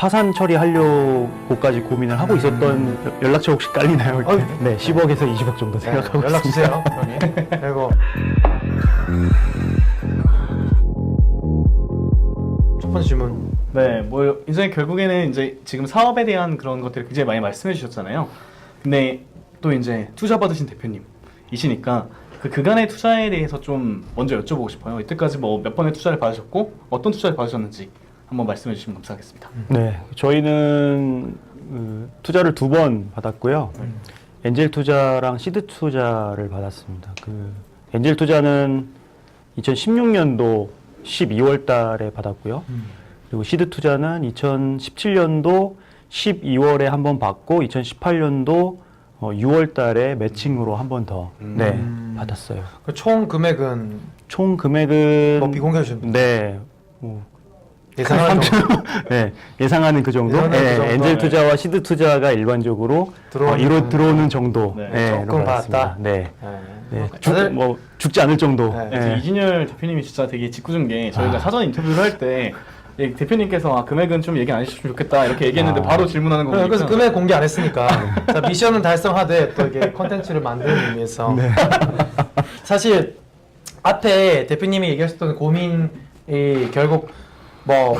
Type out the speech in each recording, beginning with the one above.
파산 처리하려고까지 고민을 하고 있었던 연락처 혹시 깔리나요? 이렇게? 네, 10억에서 20억 정도 생각하고 연락 있습니다. 주세요. 형님. 그리고 첫 번째 질문. 네, 뭐 이제 결국에는 이제 지금 사업에 대한 그런 것들을 굉장히 많이 말씀해 주셨잖아요. 근데 또 이제 투자 받으신 대표님이시니까 그 그간의 투자에 대해서 좀 먼저 여쭤보고 싶어요. 이때까지 뭐 몇 번의 투자를 받으셨고 어떤 투자를 받으셨는지 한번 말씀해 주시면 감사하겠습니다. 네, 저희는 투자를 2번 받았고요. 엔젤 투자랑 시드 투자를 받았습니다. 엔젤 투자는 2016년도 12월 달에 받았고요. 그리고 시드 투자는 2017년도 12월에 한 번 받고 2018년도 6월 달에 매칭으로 한 번 더 받았어요. 그 총 금액은 총 금액은 뭐 비공개해 주시면 네. 뭐 예상하는 정도. 네, 예상하는 그 정도. 예상하는 그 정도. 엔젤 투자와 시드 투자가 일반적으로 들어오는 정도. 네, 조금 받았다. 네. 네. 죽지 않을 정도. 네. 그래서 이진열 대표님이 진짜 되게 짓궂은 게 저희가 사전 인터뷰를 할 때 대표님께서 금액은 좀 얘기 안 해주셨으면 좋겠다 이렇게 얘기했는데 바로 질문하는 거 보니까 그래서 금액 공개 안 했으니까 자, 미션은 달성하되 또 이게 컨텐츠를 만드는 의미에서 사실 앞에 대표님이 얘기하셨던 고민이 결국 뭐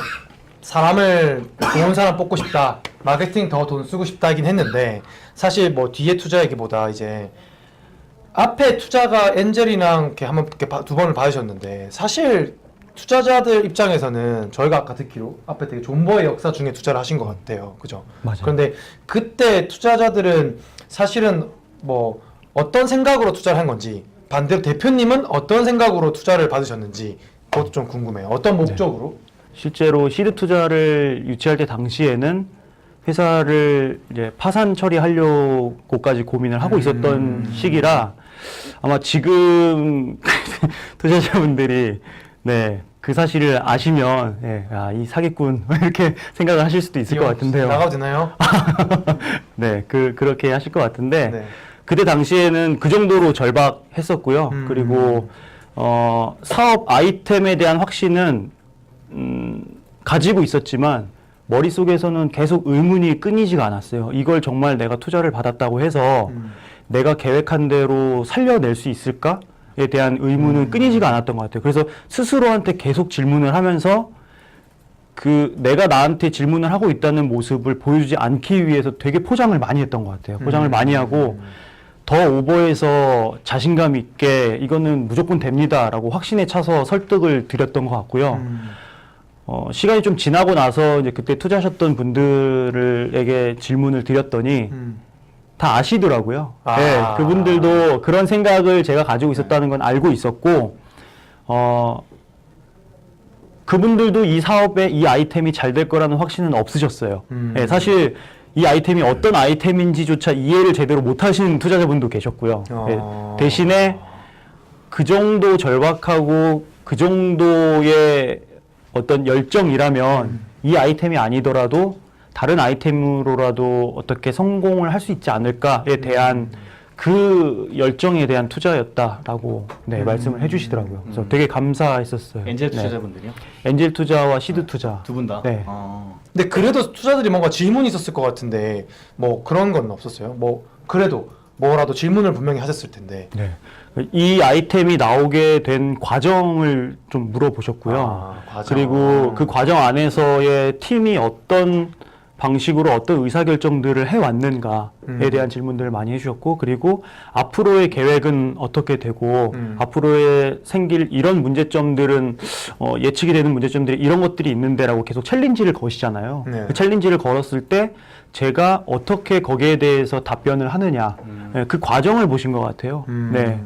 사람을 좋은 사람 뽑고 싶다, 마케팅 더 돈 쓰고 싶다긴 했는데 사실 뭐 뒤에 투자 얘기보다 이제 앞에 투자가 엔젤이랑 이렇게 한번 이렇게 2번을 받으셨는데 사실 투자자들 입장에서는 저희가 아까 듣기로 앞에 되게 존버의 역사 중에 투자를 하신 것 같아요, 그죠? 맞아요. 그런데 그때 투자자들은 사실은 뭐 어떤 생각으로 투자를 한 건지 반대로 대표님은 어떤 생각으로 투자를 받으셨는지 그것도 좀 궁금해요. 어떤 목적으로? 실제로 시드 투자를 유치할 때 당시에는 회사를 이제 파산 처리하려고까지 고민을 하고 있었던 시기라 아마 지금 투자자분들이 그 사실을 아시면 이 사기꾼 이렇게 생각을 하실 수도 있을 것 같은데요. 나가도 되나요? 네, 그렇게 하실 것 같은데 네. 그때 당시에는 그 정도로 절박했었고요. 그리고 사업 아이템에 대한 확신은 가지고 있었지만 머릿속에서는 계속 의문이 끊이지가 않았어요. 이걸 정말 내가 투자를 받았다고 해서 내가 계획한 대로 살려낼 수 있을까에 대한 의문은 끊이지가 않았던 것 같아요. 그래서 스스로한테 계속 질문을 하면서 내가 나한테 질문을 하고 있다는 모습을 보여주지 않기 위해서 되게 포장을 많이 했던 것 같아요. 포장을 많이 하고 더 오버해서 자신감 있게 이거는 무조건 됩니다라고 확신에 차서 설득을 드렸던 것 같고요. 시간이 좀 지나고 나서 이제 그때 투자하셨던 분들에게 질문을 드렸더니 다 아시더라고요. 네, 그분들도 그런 생각을 제가 가지고 있었다는 건 알고 있었고, 그분들도 이 사업에 이 아이템이 잘 될 거라는 확신은 없으셨어요. 네, 사실 이 아이템이 어떤 아이템인지조차 이해를 제대로 못 하시는 투자자분도 계셨고요. 네, 대신에 그 정도 절박하고 그 정도의 어떤 열정이라면 이 아이템이 아니더라도 다른 아이템으로라도 어떻게 성공을 할 수 있지 않을까에 대한 그 열정에 대한 투자였다라고 말씀을 해주시더라고요. 그래서 되게 감사했었어요. 엔젤 투자자분들이요? 엔젤 투자와 시드 투자 두 분 다? 네. 근데 그래도 투자들이 뭔가 질문이 있었을 것 같은데 뭐 그런 건 없었어요? 뭐 그래도 뭐라도 질문을 분명히 하셨을 텐데. 네. 이 아이템이 나오게 된 과정을 좀 물어보셨고요. 과정. 그리고 그 과정 안에서의 팀이 어떤 방식으로 어떤 의사결정들을 해왔는가에 대한 질문들을 많이 해주셨고, 그리고 앞으로의 계획은 어떻게 되고 앞으로의 생길 이런 문제점들은 예측이 되는 문제점들이 이런 것들이 있는데라고 계속 챌린지를 거시잖아요. 네. 그 챌린지를 걸었을 때 제가 어떻게 거기에 대해서 답변을 하느냐, 그 과정을 보신 것 같아요. 네.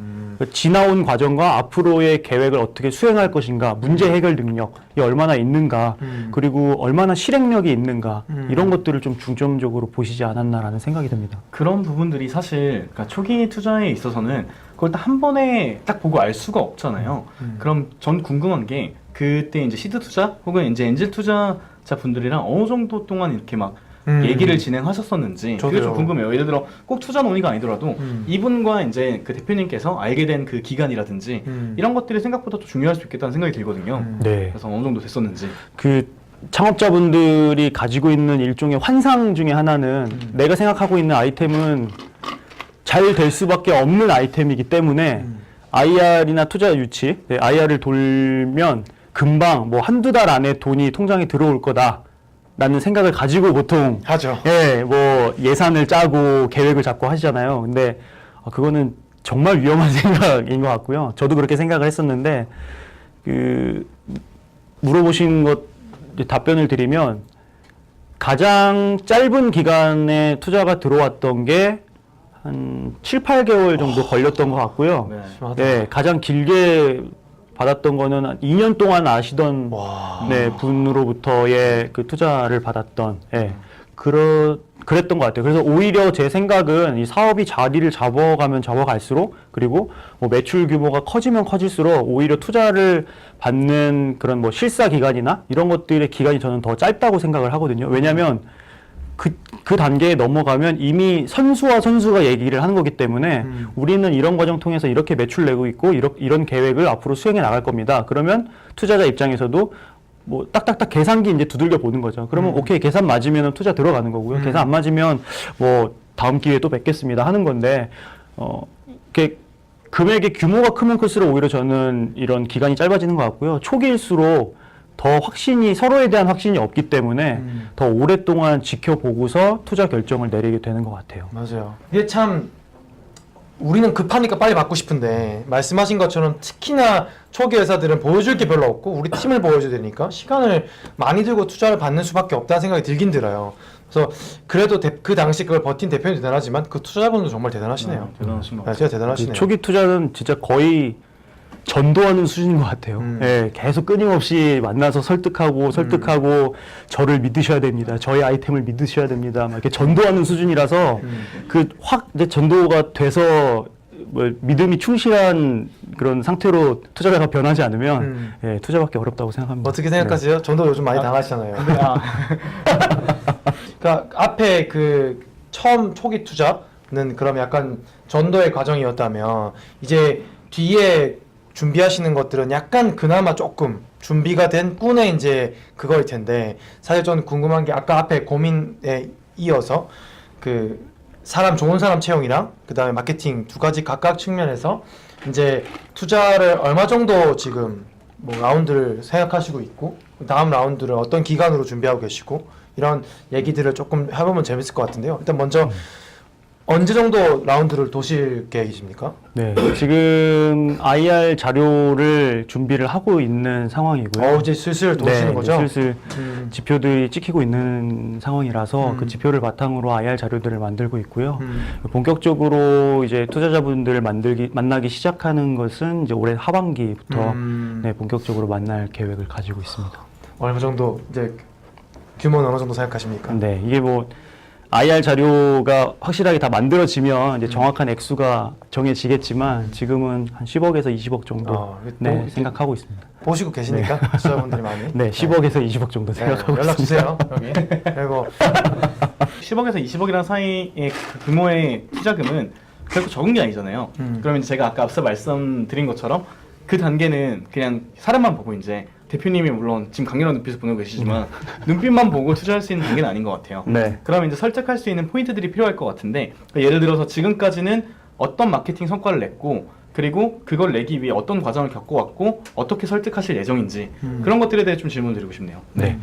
지나온 과정과 앞으로의 계획을 어떻게 수행할 것인가, 문제 해결 능력이 얼마나 있는가, 그리고 얼마나 실행력이 있는가, 이런 것들을 좀 중점적으로 보시지 않았나라는 생각이 듭니다. 그런 부분들이 사실 그러니까 초기 투자에 있어서는 그걸 딱 한 번에 딱 보고 알 수가 없잖아요. 그럼 전 궁금한 게 그때 이제 시드 투자 혹은 이제 엔젤 투자자 분들이랑 어느 정도 동안 이렇게 막 얘기를 진행하셨었는지 그게 좀 궁금해요. 예를 들어 꼭 투자 논의가 아니더라도 이분과 이제 그 대표님께서 알게 된 그 기간이라든지 이런 것들이 생각보다 또 중요할 수 있겠다는 생각이 들거든요. 네. 그래서 어느 정도 됐었는지. 창업자분들이 가지고 있는 일종의 환상 중에 하나는 내가 생각하고 있는 아이템은 잘 될 수밖에 없는 아이템이기 때문에 IR이나 투자 유치, IR을 돌면 금방 뭐 한두 달 안에 돈이 통장에 들어올 거다라는 생각을 가지고 보통 하죠. 뭐 예산을 짜고 계획을 잡고 하시잖아요. 근데 그거는 정말 위험한 생각인 것 같고요. 저도 그렇게 생각을 했었는데 물어보신 것 답변을 드리면 가장 짧은 기간에 투자가 들어왔던 게 한 7, 8개월 정도 걸렸던 것 같고요. 네. 네, 가장 길게 받았던 거는 한 2년 동안 아시던 분으로부터의 그 투자를 받았던 그랬던 것 같아요. 그래서 오히려 제 생각은 이 사업이 자리를 잡아가면 잡아갈수록 그리고 뭐 매출 규모가 커지면 커질수록 오히려 투자를 받는 그런 뭐 실사 기간이나 이런 것들의 기간이 저는 더 짧다고 생각을 하거든요. 왜냐하면 그 단계에 넘어가면 이미 선수와 선수가 얘기를 하는 거기 때문에 우리는 이런 과정 통해서 이렇게 매출 내고 있고 이런 계획을 앞으로 수행해 나갈 겁니다. 그러면 투자자 입장에서도 뭐 딱딱딱 계산기 이제 두들겨 보는 거죠. 그러면 오케이 계산 맞으면 투자 들어가는 거고요. 계산 안 맞으면 뭐 다음 기회에 또 뵙겠습니다 하는 건데 이렇게 금액의 규모가 크면 클수록 오히려 저는 이런 기간이 짧아지는 것 같고요. 초기일수록 더 서로에 대한 확신이 없기 때문에 더 오랫동안 지켜보고서 투자 결정을 내리게 되는 것 같아요. 맞아요. 이게 참 우리는 급하니까 빨리 받고 싶은데 말씀하신 것처럼 특히나 초기 회사들은 보여줄 게 별로 없고 우리 팀을 보여줘야 되니까 시간을 많이 들고 투자를 받는 수밖에 없다는 생각이 들긴 들어요. 그래서 그래도 그 당시 그걸 버틴 대표님 대단하지만 그 투자자분도 정말 대단하시네요. 대단하신 것 같아요. 진짜 대단하시네요. 초기 투자는 진짜 거의 전도하는 수준인 것 같아요. 계속 끊임없이 만나서 설득하고 저를 믿으셔야 됩니다. 저의 아이템을 믿으셔야 됩니다. 막 이렇게 전도하는 수준이라서 이제 전도가 돼서 뭐 믿음이 충실한 그런 상태로 투자자가 변하지 않으면 투자받기 어렵다고 생각합니다. 어떻게 생각하세요? 전도 요즘 많이 당하시잖아요. 그러니까 앞에 그 처음 초기 투자는 그럼 약간 전도의 과정이었다면 이제 뒤에 준비하시는 것들은 약간 그나마 조금 준비가 된 꾼의 이제 그거일 텐데 사실 저는 궁금한 게 아까 앞에 고민에 이어서 그 좋은 사람 채용이랑 그 다음에 마케팅 두 가지 각각 측면에서 이제 투자를 얼마 정도 지금 뭐 라운드를 생각하시고 있고 다음 라운드를 어떤 기간으로 준비하고 계시고 이런 얘기들을 조금 해보면 재밌을 것 같은데요. 일단 먼저 언제 정도 라운드를 도실 계획이십니까? 네, 지금 IR 자료를 준비를 하고 있는 상황이고요. 이제 슬슬 도시는 네, 거죠? 이제 슬슬 지표들이 찍히고 있는 상황이라서 그 지표를 바탕으로 IR 자료들을 만들고 있고요. 본격적으로 이제 투자자분들을 만나기 시작하는 것은 이제 올해 하반기부터 본격적으로 만날 계획을 가지고 있습니다. 얼마 정도 이제 규모는 어느 정도 생각하십니까? 네, 이게 뭐 IR 자료가 확실하게 다 만들어지면 이제 정확한 액수가 정해지겠지만 지금은 한 10억에서 20억 정도 생각하고 있습니다. 보시고 계시니까 투자자분들이 많이. 네, 10억에서 20억 정도 생각하고 연락 주세요. 여기 그리고 10억에서 20억이라는 사이의 그 규모의 투자금은 결코 적은 게 아니잖아요. 그러면 제가 아까 앞서 말씀드린 것처럼 그 단계는 그냥 사람만 보고 이제 대표님이 물론 지금 강렬한 눈빛을 보내고 계시지만 눈빛만 보고 투자할 수 있는 단계는 아닌 것 같아요. 네. 그러면 이제 설득할 수 있는 포인트들이 필요할 것 같은데 예를 들어서 지금까지는 어떤 마케팅 성과를 냈고 그리고 그걸 내기 위해 어떤 과정을 겪어왔고 어떻게 설득하실 예정인지 그런 것들에 대해 좀 질문 드리고 싶네요. 네.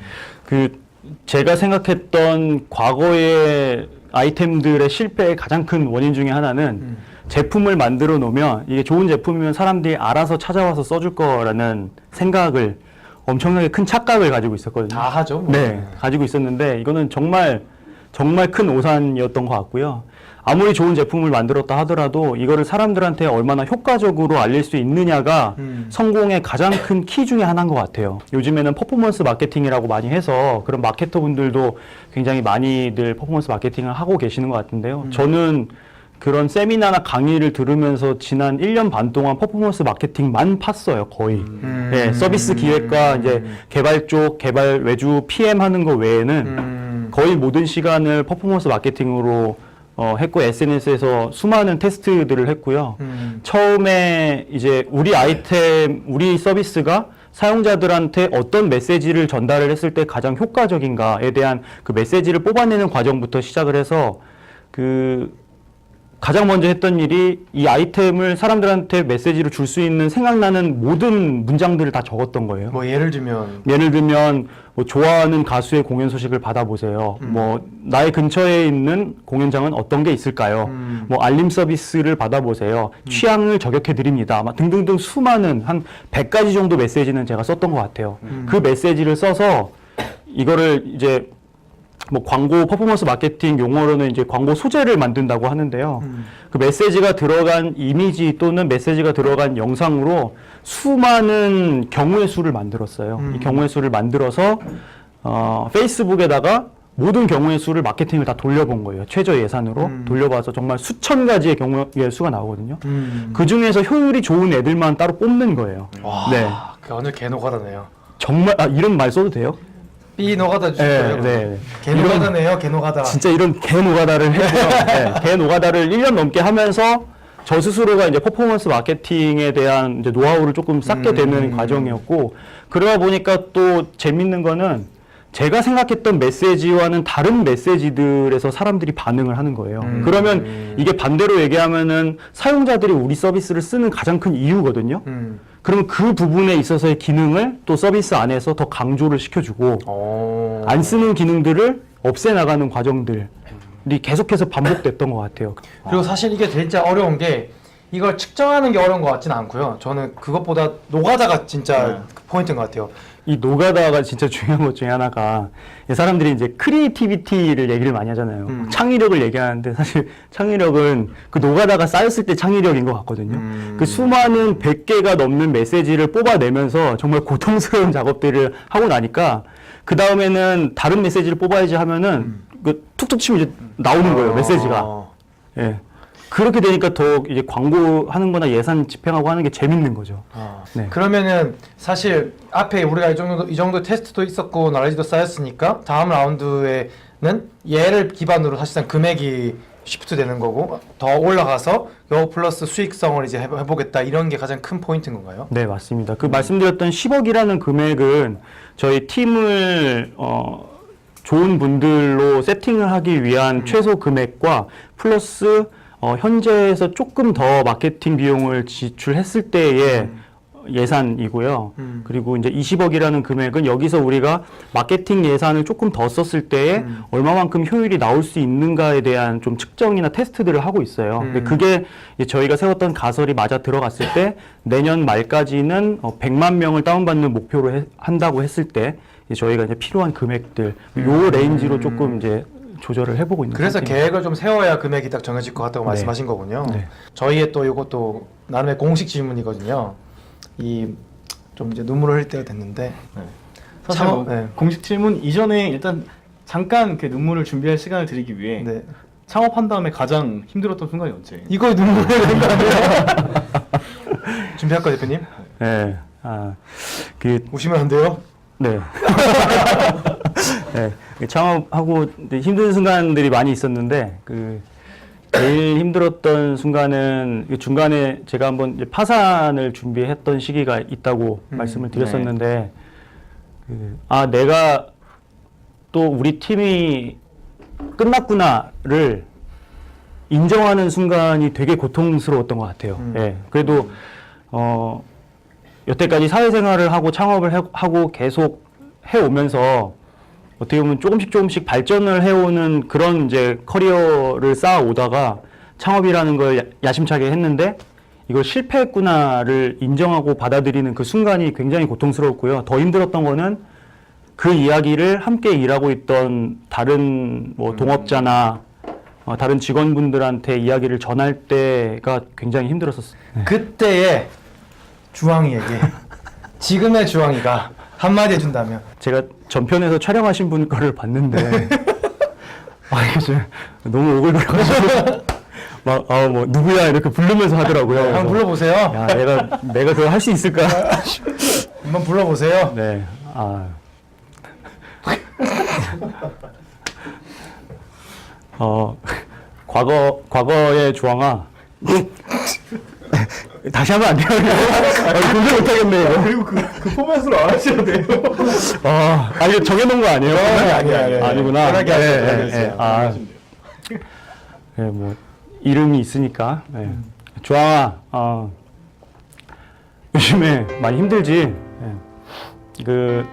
제가 생각했던 과거의 아이템들의 실패의 가장 큰 원인 중에 하나는 제품을 만들어 놓으면 이게 좋은 제품이면 사람들이 알아서 찾아와서 써줄 거라는 생각을 엄청나게 큰 착각을 가지고 있었거든요. 다 하죠. 뭐. 네, 가지고 있었는데 이거는 정말 큰 오산이었던 것 같고요. 아무리 좋은 제품을 만들었다 하더라도 이거를 사람들한테 얼마나 효과적으로 알릴 수 있느냐가 성공의 가장 큰 키 중에 하나인 것 같아요. 요즘에는 퍼포먼스 마케팅이라고 많이 해서 그런 마케터 분들도 굉장히 많이들 퍼포먼스 마케팅을 하고 계시는 것 같은데요. 저는 그런 세미나나 강의를 들으면서 지난 1년 반 동안 퍼포먼스 마케팅만 팠어요, 거의. 네, 서비스 기획과 이제 개발 쪽, 개발 외주 PM 하는 거 외에는 거의 모든 시간을 퍼포먼스 마케팅으로 했고 SNS에서 수많은 테스트들을 했고요. 처음에 이제 우리 서비스가 사용자들한테 어떤 메시지를 전달을 했을 때 가장 효과적인가에 대한 그 메시지를 뽑아내는 과정부터 시작을 해서 가장 먼저 했던 일이 이 아이템을 사람들한테 메시지를 줄 수 있는 생각나는 모든 문장들을 다 적었던 거예요. 뭐 예를 들면 뭐 좋아하는 가수의 공연 소식을 받아보세요. 뭐 나의 근처에 있는 공연장은 어떤 게 있을까요? 뭐 알림 서비스를 받아보세요. 취향을 저격해 드립니다. 막 등등등 수많은 한 100가지 정도 메시지는 제가 썼던 것 같아요. 그 메시지를 써서 이거를 이제 뭐 광고 퍼포먼스 마케팅 용어로는 이제 광고 소재를 만든다고 하는데요. 그 메시지가 들어간 이미지 또는 메시지가 들어간 영상으로 수많은 경우의 수를 만들었어요. 이 경우의 수를 만들어서 페이스북에다가 모든 경우의 수를 마케팅을 다 돌려본 거예요. 최저 예산으로 돌려봐서 정말 수천 가지의 경우의 수가 나오거든요. 그 중에서 효율이 좋은 애들만 따로 뽑는 거예요. 와, 네. 그 완전 개노가다네요. 정말 이런 말 써도 돼요? 삐 노가다 주실 거예요? 네. 개노가다네요, 개노가다. 진짜 이런 개 노가다를 했고요. 네, 개 노가다를 1년 넘게 하면서 저 스스로가 이제 퍼포먼스 마케팅에 대한 이제 노하우를 조금 쌓게 되는 과정이었고, 그러다 보니까 또 재밌는 거는 제가 생각했던 메시지와는 다른 메시지들에서 사람들이 반응을 하는 거예요. 그러면 이게 반대로 얘기하면은 사용자들이 우리 서비스를 쓰는 가장 큰 이유거든요. 그러면 그 부분에 있어서의 기능을 또 서비스 안에서 더 강조를 시켜주고 안 쓰는 기능들을 없애나가는 과정들이 계속해서 반복됐던 것 같아요. 그리고 사실 이게 진짜 어려운 게 이걸 측정하는 게 어려운 것 같지는 않고요. 저는 그것보다 노가다가 진짜 포인트인 것 같아요. 이 노가다가 진짜 중요한 것 중에 하나가 사람들이 이제 크리에이티비티를 얘기를 많이 하잖아요. 창의력을 얘기하는데 사실 창의력은 그 노가다가 쌓였을 때 창의력인 것 같거든요. 그 수많은 100개가 넘는 메시지를 뽑아내면서 정말 고통스러운 작업들을 하고 나니까 그 다음에는 다른 메시지를 뽑아야지 하면은 그 툭툭 치면 이제 나오는 거예요, 메시지가. 예. 그렇게 되니까 더 이제 광고하는 거나 예산 집행하고 하는 게 재밌는 거죠. 네. 그러면은 사실 앞에 우리가 이 정도 테스트도 있었고 나레지도 쌓였으니까 다음 라운드에는 얘를 기반으로 사실상 금액이 시프트 되는 거고 더 올라가서 요 플러스 수익성을 이제 해보겠다 이런 게 가장 큰 포인트인 건가요? 네, 맞습니다. 그 말씀드렸던 10억이라는 금액은 저희 팀을 좋은 분들로 세팅을 하기 위한 최소 금액과 플러스 현재에서 조금 더 마케팅 비용을 지출했을 때의 예산이고요. 그리고 이제 20억이라는 금액은 여기서 우리가 마케팅 예산을 조금 더 썼을 때에 얼마만큼 효율이 나올 수 있는가에 대한 좀 측정이나 테스트들을 하고 있어요. 근데 그게 이제 저희가 세웠던 가설이 맞아 들어갔을 때 내년 말까지는 100만 명을 다운받는 목표로 한다고 했을 때 이제 저희가 이제 필요한 금액들 요 레인지로 조금 이제 조절을 해보고 있는 그래서 상태입니다. 계획을 좀 세워야 금액이 딱 정해질 것 같다고 네. 말씀하신 거군요. 네. 저희의 또 이것도 나름의 공식 질문이거든요. 좀 이제 눈물을 흘릴 때가 됐는데 사실 뭐 네. 공식 질문 이전에 일단 잠깐 그 눈물을 준비할 시간을 드리기 위해 네. 창업한 다음에 가장 힘들었던 순간이 언제예요? 이거 눈물 흘려야 되는 거 아니에요? 준비할까요, 대표님? 네. 우시면 안 돼요? 네. 네. 창업하고 힘든 순간들이 많이 있었는데, 제일 힘들었던 순간은 중간에 제가 한번 이제 파산을 준비했던 시기가 있다고 말씀을 드렸었는데, 내가 또 우리 팀이 끝났구나를 인정하는 순간이 되게 고통스러웠던 것 같아요. 예. 그래도, 여태까지 사회생활을 하고 창업을 하고 계속 해오면서 어떻게 보면 조금씩 발전을 해오는 그런 이제 커리어를 쌓아오다가 창업이라는 걸 야심차게 했는데 이걸 실패했구나를 인정하고 받아들이는 그 순간이 굉장히 고통스러웠고요. 더 힘들었던 거는 그 이야기를 함께 일하고 있던 다른 뭐 동업자나 다른 직원분들한테 이야기를 전할 때가 굉장히 힘들었었어요. 그때의 주황이에게 지금의 주황이가 한마디 해준다면 제가 전편에서 촬영하신 분 거를 봤는데 이게 좀 너무 오글거려가지고 뭐 누구야 이렇게 부르면서 하더라고요. 한번 불러보세요. 야, 내가 그걸 할 수 있을까? 한번 불러보세요. 네. 과거의 주황아. 다시 하면 안 돼요? 도저히 못하겠네 이거. 그리고 그 포맷으로 안 하셔도 돼요. 이거 정해놓은 거 아니에요? 아니구나. 편하게 하세요. 뭐 이름이 있으니까. 조항아, 요즘에 많이 힘들지. 그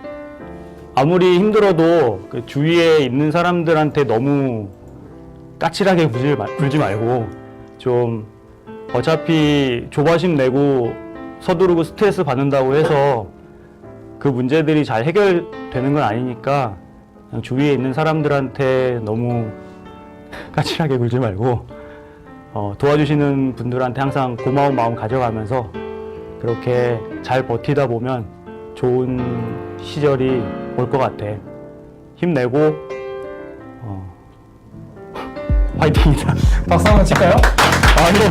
아무리 힘들어도 그 주위에 있는 사람들한테 너무 까칠하게 굴지 말고 좀 어차피 조바심 내고 서두르고 스트레스 받는다고 해서 그 문제들이 잘 해결되는 건 아니니까 그냥 주위에 있는 사람들한테 너무 까칠하게 굴지 말고 도와주시는 분들한테 항상 고마운 마음 가져가면서 그렇게 잘 버티다 보면 좋은 시절이 올 것 같아. 힘내고 화이팅이다. 박수 한번 칠까요? 이거